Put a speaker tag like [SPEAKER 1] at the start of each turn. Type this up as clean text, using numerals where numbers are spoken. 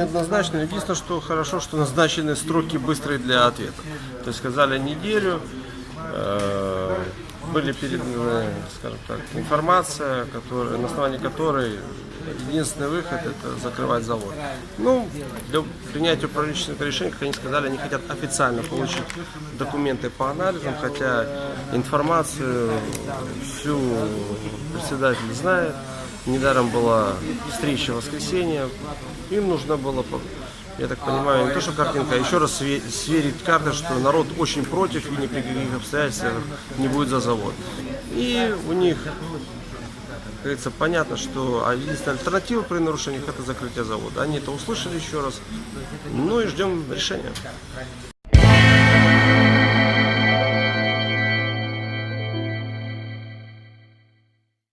[SPEAKER 1] неоднозначно. Единственное, что хорошо, что назначены сроки быстрые для ответа. То есть сказали неделю, были переданы, скажем так, информация, на основании которой единственный выход — это закрывать завод. Ну, для принятия управленческих решений, как они сказали, они хотят официально получить документы по анализам, хотя информацию всю председатель знает. Недаром была встреча в воскресенье. Им нужно было, я так понимаю, не то что картинка, а еще раз сверить карты, что народ очень против и ни при каких обстоятельствах не будет за завод. И у них, как говорится, понятно, что единственная альтернатива при нарушениях — это закрытие завода. Они это услышали еще раз. Ну и ждем решения.